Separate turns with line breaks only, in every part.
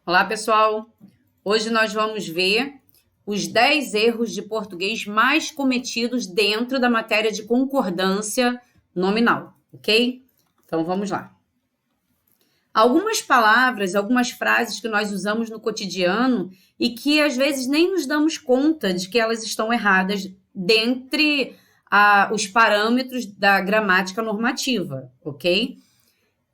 Olá, pessoal! Hoje nós vamos ver os 10 erros de português mais cometidos dentro da matéria de concordância nominal, ok? Então, vamos lá. Algumas palavras, algumas frases que nós usamos no cotidiano e que às vezes nem nos damos conta de que elas estão erradas dentre os parâmetros da gramática normativa, ok?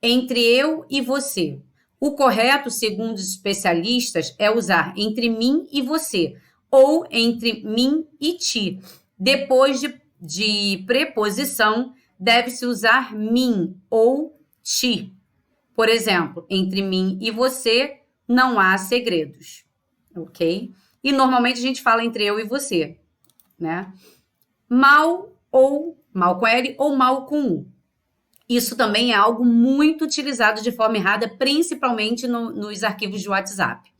Entre eu e você. O correto, segundo os especialistas, é usar entre mim e você, ou entre mim e ti. Depois de preposição, deve-se usar mim ou ti. Por exemplo, entre mim e você não há segredos, ok? E normalmente a gente fala entre eu e você, né? Mal com L ou mal com U. Isso também é algo muito utilizado de forma errada, principalmente nos arquivos de WhatsApp.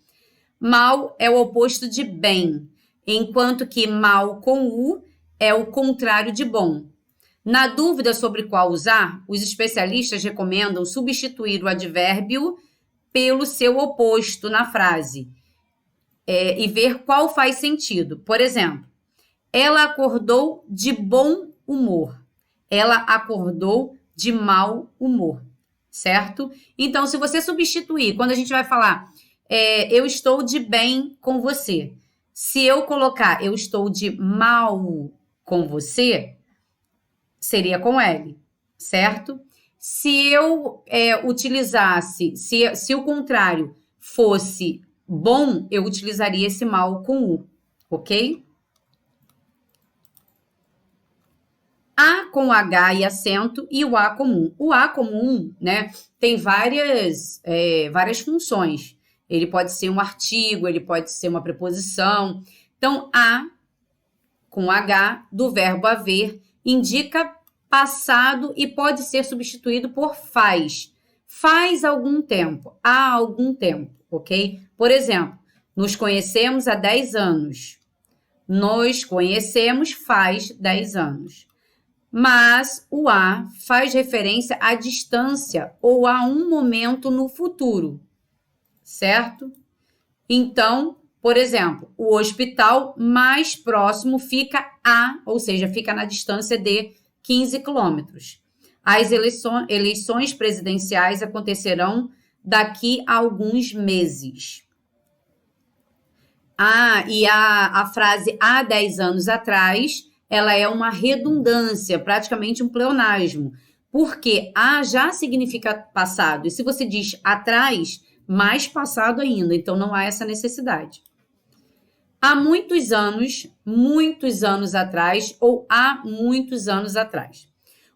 Mal é o oposto de bem, enquanto que mal com U é o contrário de bom. Na dúvida sobre qual usar, os especialistas recomendam substituir o advérbio pelo seu oposto na frase e ver qual faz sentido. Por exemplo, ela acordou de bom humor. Ela acordou de mau humor, certo? Então, se você substituir, quando a gente vai falar eu estou de bem com você, se eu colocar eu estou de mal com você, seria com L, certo? Se eu utilizasse, se o contrário fosse bom, eu utilizaria esse mal com U, ok? A com H e acento e o A comum. O A comum, né, tem várias funções. Ele pode ser um artigo, ele pode ser uma preposição. Então, A com H do verbo haver indica passado e pode ser substituído por faz. Faz algum tempo, há algum tempo, ok? Por exemplo, nos conhecemos há 10 anos. Nos conhecemos faz 10 anos. Mas o a faz referência à distância ou a um momento no futuro, certo? Então, por exemplo, o hospital mais próximo fica ou seja, fica na distância de 15 quilômetros. As eleições presidenciais acontecerão daqui a alguns meses. E a frase há 10 anos atrás, ela é uma redundância, praticamente um pleonasmo, porque a já significa passado, e se você diz atrás, mais passado ainda, então não há essa necessidade. Há muitos anos atrás, ou há muitos anos atrás.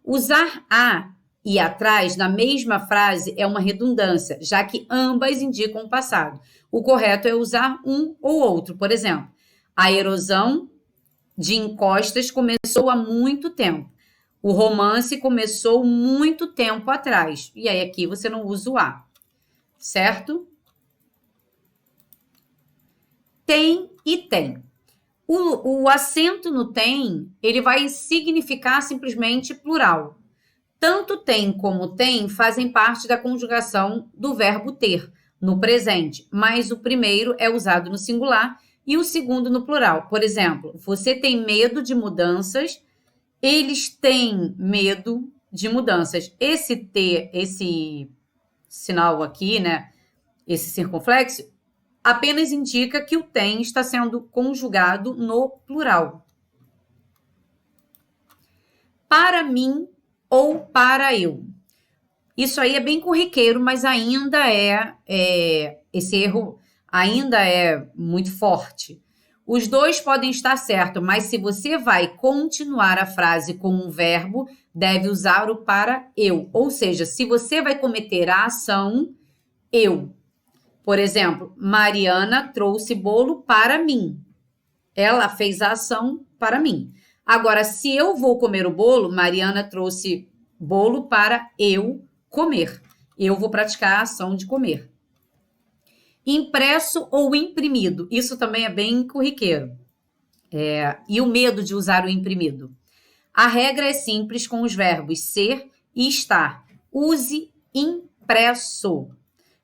Usar a e atrás na mesma frase é uma redundância, já que ambas indicam o passado. O correto é usar um ou outro. Por exemplo, a erosão de encostas começou há muito tempo. O romance começou muito tempo atrás. E aí aqui você não usa o a, certo? Tem e tem. O acento no tem, ele vai significar simplesmente plural. Tanto tem como tem fazem parte da conjugação do verbo ter, no presente, mas o primeiro é usado no singular e o segundo no plural. Por exemplo, você tem medo de mudanças, eles têm medo de mudanças. Esse ter, esse sinal aqui, né, esse circunflexo, apenas indica que o tem está sendo conjugado no plural. Para mim ou para eu. Isso aí é bem corriqueiro, mas ainda esse erro ainda é muito forte. Os dois podem estar certos, mas se você vai continuar a frase com um verbo, deve usar o para eu. Ou seja, se você vai cometer a ação, eu. Por exemplo, Mariana trouxe bolo para mim. Ela fez a ação para mim. Agora, se eu vou comer o bolo, Mariana trouxe bolo para eu comer. Eu vou praticar a ação de comer. Impresso ou imprimido. Isso também é bem corriqueiro. E o medo de usar o imprimido. A regra é simples com os verbos ser e estar. Use impresso.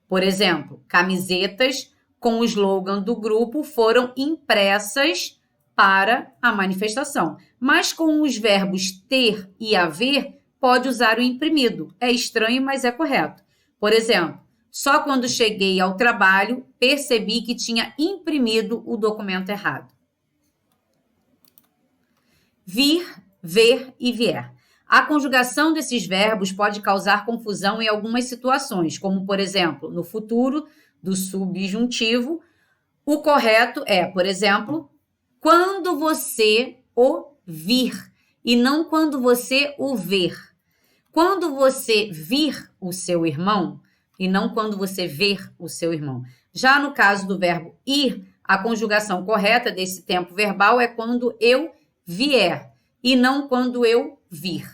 Por exemplo, camisetas com o slogan do grupo foram impressas para a manifestação. Mas com os verbos ter e haver, pode usar o imprimido. É estranho, mas é correto. Por exemplo, só quando cheguei ao trabalho, percebi que tinha imprimido o documento errado. Vir, ver e vier. A conjugação desses verbos pode causar confusão em algumas situações, como, por exemplo, no futuro do subjuntivo, o correto é, por exemplo, quando você o vir e não quando você o ver. Quando você vir o seu irmão e não quando você ver o seu irmão. Já no caso do verbo ir, a conjugação correta desse tempo verbal é quando eu vier e não quando eu vir.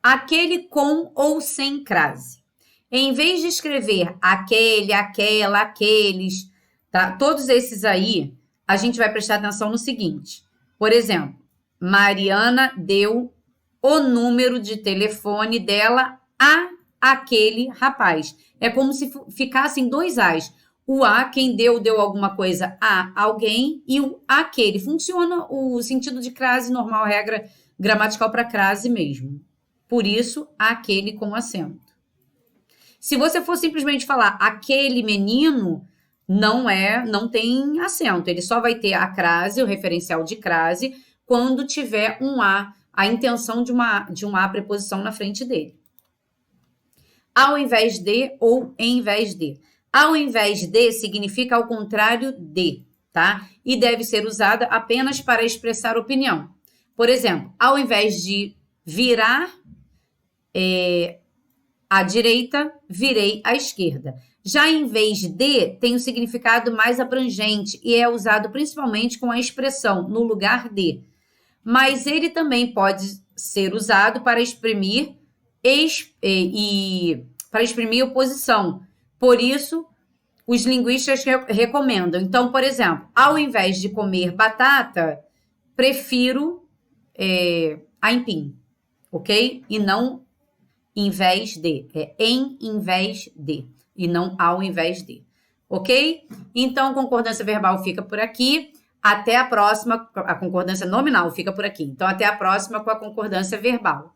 Aquele com ou sem crase. Em vez de escrever aquele, aquela, aqueles, tá? Todos esses aí, a gente vai prestar atenção no seguinte. Por exemplo, Mariana deu o número de telefone dela a aquele rapaz. É como se ficassem dois As. O a, quem deu alguma coisa a alguém, e o aquele. Funciona o sentido de crase normal, regra gramatical para crase mesmo. Por isso, aquele com acento. Se você for simplesmente falar aquele menino, não tem acento. Ele só vai ter a crase, o referencial de crase, quando tiver um a intenção de um a preposição na frente dele. Ao invés de ou em vez de. Ao invés de significa ao contrário de, tá? E deve ser usada apenas para expressar opinião. Por exemplo, ao invés de virar à direita, virei à esquerda. Já em vez de, tem um significado mais abrangente e é usado principalmente com a expressão no lugar de. Mas ele também pode ser usado para exprimir oposição. Por isso, os linguistas recomendam. Então, por exemplo, ao invés de comer batata, prefiro aipim, ok? E não em vez de, em vez de, e não ao invés de, ok? Então, a concordância verbal fica por aqui, até a próxima, a concordância nominal fica por aqui. Então, até a próxima com a concordância verbal.